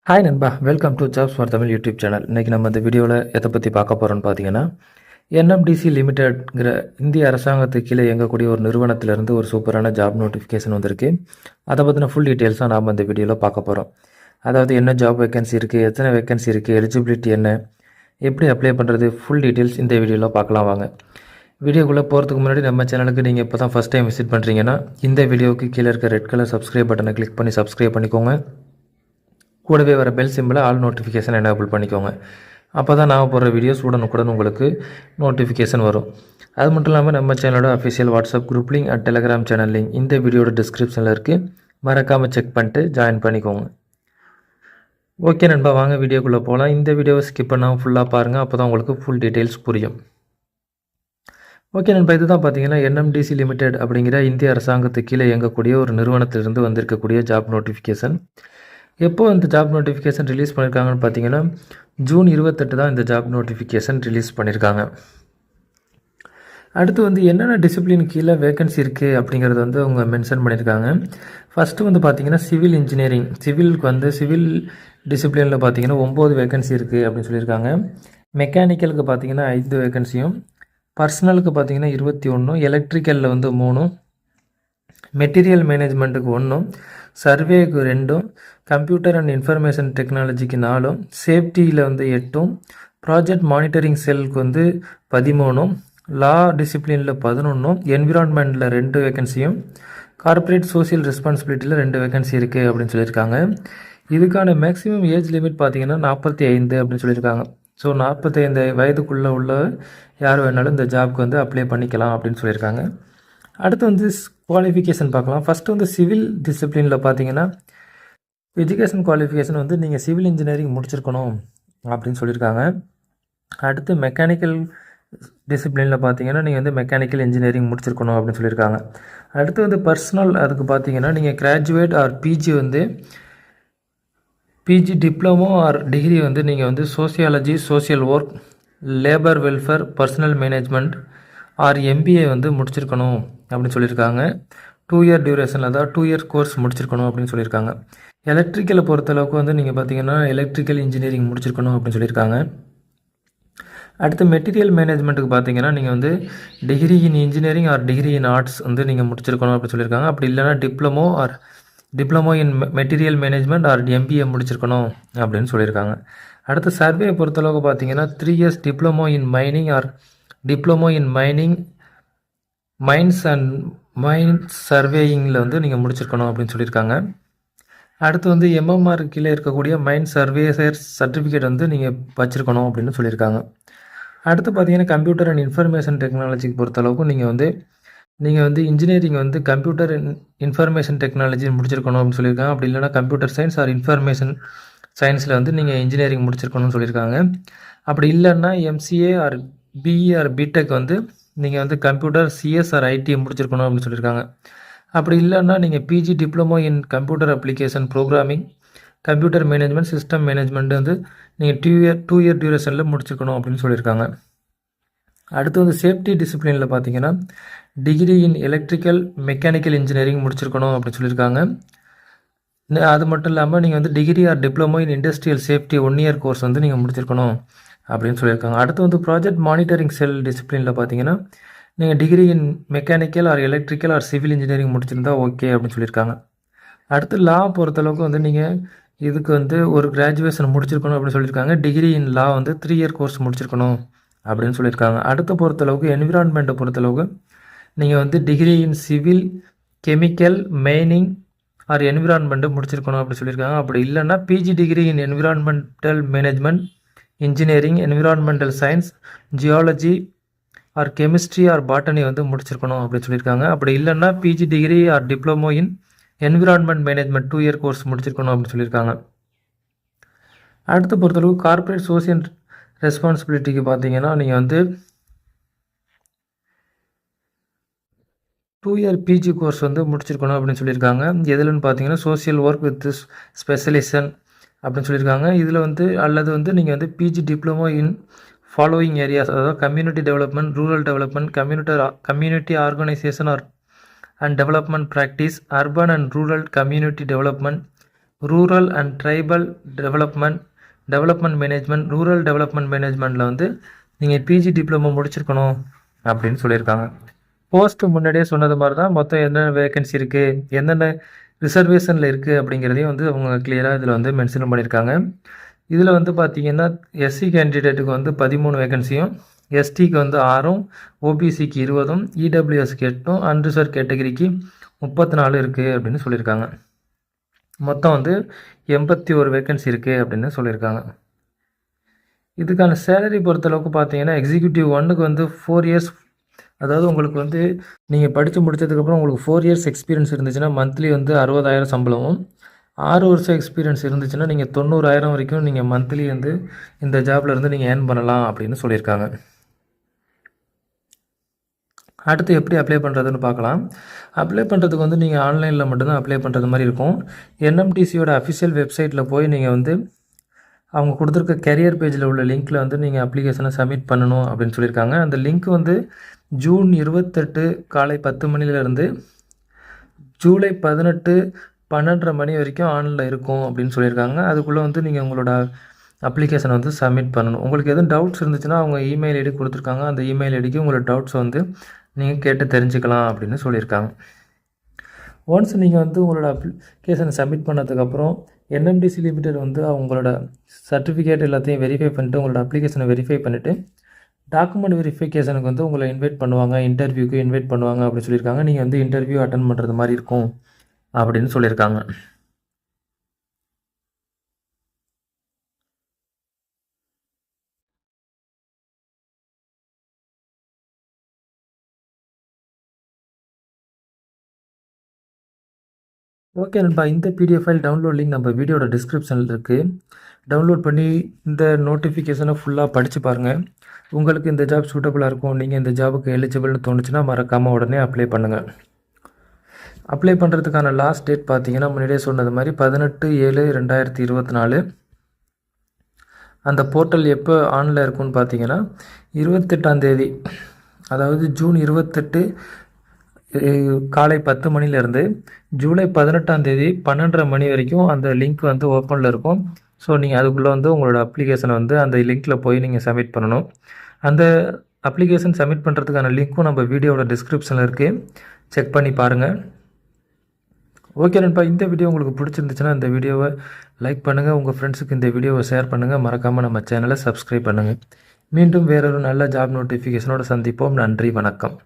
Hi நண்பா, welcome to jobs for Tamil YouTube channel. இன்றைக்கி நம்ம இந்த வீடியோவில் எதை பற்றி பார்க்க போகிறோன்னு பார்த்தீங்கன்னா, என்எம்டிசி லிமிடெட்ங்கிற இந்திய அரசாங்கத்துக்கு கீழே இயங்கக்கூடிய ஒரு நிறுவனத்திலிருந்து ஒரு சூப்பரான ஜாப் நோட்டிஃபிகேஷன் வந்திருக்கு. அதை பற்றின ஃபுல் டீட்டெயில்ஸாக நாம் இந்த வீடியோவில் பார்க்க போகிறோம். அதாவது என்ன ஜாப் வேகன்சி இருக்குது, எத்தனை வேகன்சி இருக்குது, எலிஜிபிலிட்டி என்ன, எப்படி அப்ளை பண்ணுறது, ஃபுல் டீட்டெயில்ஸ் இந்த வீடியோவில் பார்க்கலாம் வாங்க. வீடியோக்குள்ளே போகிறதுக்கு முன்னாடி நம்ம சேனலுக்கு நீங்கள் இப்போ தான் ஃபஸ்ட் டைம் விசிட் பண்ணுறீங்கன்னா இந்த வீடியோவுக்கு கீழே இருக்க ரெட் கலர் சப்ஸ்கிரைப் பட்டனை கிளிக் பண்ணி சப்ஸ்கிரைப் பண்ணிக்கோங்க. கூடவே வர பெல் சிம்பிளை ஆல் நோட்டிஃபிகேஷன் எனேபிள் பண்ணிக்கோங்க. அப்போ தான் நான் போடுற வீடியோஸ் உடனுக்குடன் உங்களுக்கு நோட்டிஃபிகேஷன் வரும். அது மட்டும் இல்லாமல் நம்ம சேனலோட official WhatsApp group link and Telegram channel link இந்த வீடியோட டிஸ்கிரிப்ஷனில் இருக்குது. மறக்காமல் செக் பண்ணிட்டு ஜாயின் பண்ணிக்கோங்க. ஓகே நண்பா, வாங்க வீடியோக்குள்ளே போகலாம். இந்த வீடியோவை ஸ்கிப் பண்ணாமல் ஃபுல்லாக பாருங்கள், அப்போ தான் உங்களுக்கு ஃபுல் டீட்டெயில்ஸ் புரியும். ஓகே நண்பா, இதுதான் பார்த்தீங்கன்னா என்எம்டிசி லிமிடெட் அப்படிங்கிற இந்திய அரசாங்கத்துக்கு கீழே இயங்கக்கூடிய ஒரு நிறுவனத்திலிருந்து வந்திருக்கக்கூடிய ஜாப் நோட்டிஃபிகேஷன். எப்போ இந்த ஜாப் நோட்டிஃபிகேஷன் ரிலீஸ் பண்ணியிருக்காங்கன்னு பார்த்தீங்கன்னா ஜூன் 28 தான் இந்த ஜாப் நோட்டிஃபிகேஷன் ரிலீஸ் பண்ணியிருக்காங்க. அடுத்து என்னென்ன டிசிப்ளின் கீழே வேகன்சி இருக்குது அப்படிங்கிறத அவங்க மென்ஷன் பண்ணியிருக்காங்க. ஃபஸ்ட்டு பார்த்தீங்கன்னா சிவில் இன்ஜினியரிங், சிவில் டிசிப்ளினில் பார்த்தீங்கன்னா 9 வேகன்சி இருக்குது அப்படின்னு சொல்லியிருக்காங்க. மெக்கானிக்கலுக்கு பார்த்தீங்கன்னா 5 வேகன்சியும், பர்சனலுக்கு பார்த்தீங்கன்னா 21, எலக்ட்ரிக்கலில் 3, மெட்டீரியல் மேனேஜ்மெண்ட்டுக்கு 1, சர்வேக்கு 2, கம்ப்யூட்டர் அண்ட் இன்ஃபர்மேஷன் டெக்னாலஜிக்கு 4, சேஃப்டியில் 8, ப்ராஜெக்ட் மானிட்டரிங் செல்லுக்கு 13, லா டிசிப்ளினில் 11, என்விரான்மெண்ட்டில் 2 வேகன்சியும், கார்ப்பரேட் சோசியல் ரெஸ்பான்சிபிலிட்டியில் 2 வேகன்சி இருக்குது அப்படின்னு சொல்லியிருக்காங்க. இதுக்கான மேக்ஸிமம் ஏஜ் லிமிட் பார்த்தீங்கன்னா 45 அப்படின்னு சொல்லியிருக்காங்க. ஸோ 45 வயதுக்குள்ளே உள்ள யார் வேணாலும் இந்த ஜாப்க்கு அப்ளை பண்ணிக்கலாம் அப்படின்னு சொல்லியிருக்காங்க. அடுத்து குவாலிஃபிகேஷன் பார்க்கலாம். ஃபஸ்ட்டு சிவில் டிசிப்ளினில் பார்த்தீங்கன்னா எஜுகேஷன் குவாலிஃபிகேஷன் நீங்கள் சிவில் இன்ஜினியரிங் முடிச்சிருக்கணும் அப்படின்னு சொல்லியிருக்காங்க. அடுத்து மெக்கானிக்கல் டிசிப்ளினில் பார்த்தீங்கன்னா நீங்கள் மெக்கானிக்கல் இன்ஜினியரிங் முடிச்சிருக்கணும் அப்படின்னு சொல்லியிருக்காங்க. அடுத்து பர்சனல், அதுக்கு பார்த்தீங்கன்னா நீங்கள் graduate or PG diploma or degree நீங்கள் sociology, social work, labour welfare, personnel management or MBA முடிச்சிருக்கணும் அப்படின்னு சொல்லியிருக்காங்க. 2 இயர் டியூரேஷன், அதாவது 2 இயர் கோர்ஸ் முடிச்சிருக்கணும் அப்படின்னு சொல்லியிருக்காங்க. எலக்ட்ரிக்கலை பொறுத்தளவுக்கு நீங்கள் பார்த்தீங்கன்னா எலக்ட்ரிக்கல் இன்ஜினியரிங் முடிச்சிருக்கணும் அப்படின்னு சொல்லியிருக்காங்க. அடுத்து மெட்டீரியல் மேனேஜ்மெண்ட்டுக்கு பார்த்தீங்கன்னா நீங்கள் degree in engineering or degree in arts நீங்கள் முடிச்சிருக்கணும் அப்படின்னு சொல்லியிருக்காங்க. அப்படி இல்லைனா diploma in material management or MBA முடிச்சிருக்கணும் அப்படின்னு சொல்லியிருக்காங்க. அடுத்து சர்வே பொறுத்தளவுக்கு பார்த்தீங்கன்னா 3 years diploma in mining or diploma in mines and mines சர்வேயிங்கில் நீங்கள் முடிச்சிருக்கணும் அப்படின்னு சொல்லியிருக்காங்க. அடுத்து எம்எம்ஆர் கீழே இருக்கக்கூடிய மைன் சர்வேயர் சர்டிஃபிகேட் நீங்கள் வச்சுருக்கணும் அப்படின்னு சொல்லியிருக்காங்க. அடுத்து பார்த்தீங்கன்னா கம்ப்யூட்டர் அண்ட் இன்ஃபர்மேஷன் டெக்னாலஜிக்கு பொறுத்தளவுக்கு நீங்கள் இன்ஜினியரிங் கம்ப்யூட்டர் இன்ஃபர்மேஷன் டெக்னாலஜி முடிச்சிருக்கணும் அப்படின்னு சொல்லியிருக்காங்க. அப்படி இல்லைனா கம்ப்யூட்டர் சயின்ஸ் ஆர் இன்ஃபர்மேஷன் சயின்ஸில் நீங்கள் இன்ஜினியரிங் முடிச்சிருக்கணும்னு சொல்லியிருக்காங்க. அப்படி இல்லைன்னா MCA or BE or BTech நீங்கள் கம்ப்யூட்டர் சிஎஸ் ஆர் ஐடிஐ முடிச்சிருக்கணும் அப்படின்னு சொல்லியிருக்காங்க. அப்படி இல்லைன்னா நீங்கள் PG diploma in computer application programming, computer management, system management நீங்கள் 2 இயர் டியூரேஷனில் முடிச்சிருக்கணும் அப்படின்னு சொல்லியிருக்காங்க. அடுத்து சேஃப்டி டிசிப்ளினில் பார்த்தீங்கன்னா degree in electrical mechanical engineering முடிச்சிருக்கணும் அப்படின்னு சொல்லியிருக்காங்க. அது மட்டும் இல்லாமல் நீங்கள் degree or diploma in industrial safety 1 year course நீங்கள் முடிச்சிருக்கணும் அப்படின்னு சொல்லியிருக்காங்க. அடுத்து ப்ராஜெக்ட் மானிட்டரிங் செல் டிசிப்ளினில் பார்த்தீங்கன்னா நீங்கள் degree in mechanical or electrical or civil engineering முடிச்சிருந்தா ஓகே அப்படின்னு சொல்லியிருக்காங்க. அடுத்து லா பொறுத்தளவுக்கு நீங்கள் இதுக்கு ஒரு கிராஜுவேஷன் முடிச்சிருக்கணும் அப்படின்னு சொல்லியிருக்காங்க. Degree in law 3 year course முடிச்சிருக்கணும் அப்படின்னு சொல்லியிருக்காங்க. அடுத்த பொறுத்தளவுக்கு என்விரான்மெண்ட்டை பொறுத்தளவுக்கு நீங்கள் degree in civil, chemical, mining or environment முடிச்சிருக்கணும் அப்படின்னு சொல்லியிருக்காங்க. அப்படி இல்லைன்னா PG degree in environmental management, engineering, environmental science, geology or chemistry or botany முடிச்சிருக்கணும் அப்படின்னு சொல்லியிருக்காங்க. அப்படி இல்லைன்னா PG degree or diploma in environment management 2 year course முடிச்சிருக்கணும் அப்படின்னு சொல்லியிருக்காங்க. அடுத்த பொறுத்தளவுக்கு கார்ப்பரேட் சோசியல் ரெஸ்பான்சிபிலிட்டிக்கு பார்த்தீங்கன்னா நீங்கள் 2 இயர் பிஜி கோர்ஸ் முடிச்சிருக்கணும் அப்படின்னு சொல்லியிருக்காங்க. எதுலன்னு பார்த்தீங்கன்னா சோசியல் ஒர்க் வித் ஸ்பெஷலைசேஷன் அப்படின்னு சொல்லியிருக்காங்க. இதில் அல்லது நீங்கள் PG diploma in following areas, அதாவது community development, rural development, community organisation and development practice, urban and rural community development, rural and tribal development management, rural development மேனேஜ்மெண்ட்டில் வந்து நீங்கள் பிஜி டிப்ளமோ முடிச்சிருக்கணும் அப்படின்னு சொல்லியிருக்காங்க. போஸ்ட்டு முன்னாடியே சொன்னது மாதிரி தான் மொத்தம் என்னென்ன வேகன்சி இருக்குது, என்னென்ன ரிசர்வேஷனில் இருக்குது அப்படிங்கிறதையும் வந்து அவங்க கிளியராக இதில் வந்து மென்ஷன் பண்ணியிருக்காங்க. இதில் வந்து பார்த்திங்கன்னா எஸ்சி கேண்டிடேட்டுக்கு வந்து 13 வேகன்சியும், எஸ்டிக்கு வந்து 6ம், ஓபிசிக்கு 20ம், இடபிள்யூஎஸ்க்கு 8ம், அன்ரிசர்வ் கேட்டகரிக்கு 34 இருக்குது அப்படின்னு சொல்லியிருக்காங்க. மொத்தம் வந்து 81 வேகன்சி இருக்குது அப்படின்னு சொல்லியிருக்காங்க. இதுக்கான சேலரி பொறுத்தளவுக்கு பார்த்தீங்கன்னா எக்ஸிக்யூட்டிவ் 1க்கு வந்து 4 இயர்ஸ், அதாவது உங்களுக்கு வந்து நீங்கள் படித்து முடித்ததுக்கப்புறம் உங்களுக்கு 4 இயர்ஸ் எக்ஸ்பீரியன்ஸ் இருந்துச்சுன்னா மந்த்லி வந்து 60,000 சம்பளமும், 6 வருஷம் எக்ஸ்பீரியன்ஸ் இருந்துச்சுன்னா நீங்கள் 90,000 வரைக்கும் நீங்கள் மந்த்லி வந்து இந்த ஜாப்ல இருந்து நீங்கள் ஏர்ன் பண்ணலாம் அப்படின்னு சொல்லியிருக்காங்க. அடுத்து எப்படி அப்ளை பண்ணுறதுன்னு பார்க்கலாம். அப்ளை பண்ணுறதுக்கு வந்து நீங்கள் ஆன்லைனில் மட்டும்தான் அப்ளை பண்ணுறது மாதிரி இருக்கும். என்எம்டிசியோட அஃபிஷியல் வெப்சைட்டில் போய் நீங்கள் வந்து அவங்க கொடுத்துருக்க கெரியர் பேஜில் உள்ள லிங்க்கில் வந்து நீங்கள் அப்ளிகேஷனை சப்மிட் பண்ணணும் அப்படின்னு சொல்லியிருக்காங்க. அந்த லிங்க் வந்து ஜூன் 28 காலை 10 மணிலேருந்து ஜூலை 18 12:30 மணி வரைக்கும் ஆன்லைனில் இருக்கும் அப்படின்னு சொல்லியிருக்காங்க. அதுக்குள்ளே வந்து நீங்கள் உங்களோட அப்ளிகேஷனை வந்து சப்மிட் பண்ணணும். உங்களுக்கு எதுவும் டவுட்ஸ் இருந்துச்சுன்னா அவங்க இமெயில் ஐடி கொடுத்துருக்காங்க. அந்த இமெயில் ஐடிக்கு உங்களோட டவுட்ஸை வந்து நீங்கள் கேட்டு தெரிஞ்சுக்கலாம் அப்படின்னு சொல்லியிருக்காங்க. ஒன்ஸ் நீங்கள் வந்து உங்களோட அப்ளிகேஷனை சப்மிட் பண்ணதுக்கப்புறம் என்எம்டிசி லிமிடெட் வந்து அவங்களோட சர்டிஃபிகேட் எல்லாத்தையும் வெரிஃபை பண்ணிட்டு உங்களோட அப்ளிகேஷனை வெரிஃபை பண்ணிவிட்டு டாக்குமெண்ட் வெரிஃபிகேஷனுக்கு வந்து உங்களை இன்வைட் பண்ணுவாங்க, இன்டர்வியூக்கு இன்வைட் பண்ணுவாங்க அப்படின்னு சொல்லியிருக்காங்க. நீங்கள் வந்து இன்டர்வியூ அட்டன் பண்ணுறது மாதிரி இருக்கும் அப்படின்னு சொல்லியிருக்காங்க. ஓகே நண்பா, இந்த பிடிஎஃப் ஃபைல் டவுன்லோட் லிங்க் நம்ம வீடியோட டிஸ்கிரிப்ஷனில் இருக்குது. டவுன்லோட் பண்ணி இந்த நோட்டிஃபிகேஷனை ஃபுல்லாக படித்து பாருங்கள். உங்களுக்கு இந்த ஜாப் சூட்டபுளாக இருக்கும், நீங்கள் இந்த ஜாபுக்கு எலிஜிபிள்னு தோணுச்சுன்னா மறக்காமல் உடனே அப்ளை பண்ணுங்கள். அப்ளை பண்ணுறதுக்கான லாஸ்ட் டேட் பார்த்தீங்கன்னா முன்னாடியே சொன்னது மாதிரி 18/7/2024. அந்த போர்ட்டல் எப்போ ஆனில் இருக்குன்னு பார்த்தீங்கன்னா 28ஆம் தேதி, அதாவது ஜூன் 28 காலை 10 மணிலேருந்து ஜூலை 18ஆம் தேதி 12:30 மணி வரைக்கும் அந்த லிங்க் வந்து ஓப்பனில் இருக்கும். ஸோ நீங்கள் அதுக்குள்ளே வந்து உங்களோட அப்ளிகேஷனை வந்து அந்த லிங்க்கில் போய் நீங்கள் சப்மிட் பண்ணணும். அந்த அப்ளிகேஷன் சப்மிட் பண்ணுறதுக்கான லிங்க்கும் நம்ம வீடியோட டிஸ்கிரிப்ஷனில் இருக்குது, செக் பண்ணி பாருங்கள். ஓகே நண்பா, இந்த வீடியோ உங்களுக்கு பிடிச்சிருந்துச்சுன்னா இந்த வீடியோவை லைக் பண்ணுங்கள், உங்கள் ஃப்ரெண்ட்ஸுக்கு இந்த வீடியோவை ஷேர் பண்ணுங்கள், மறக்காமல் நம்ம சேனலை சப்ஸ்கிரைப் பண்ணுங்கள். மீண்டும் வேறொரு நல்ல ஜாப் நோட்டிஃபிகேஷனோடு சந்திப்போம். நன்றி, வணக்கம்.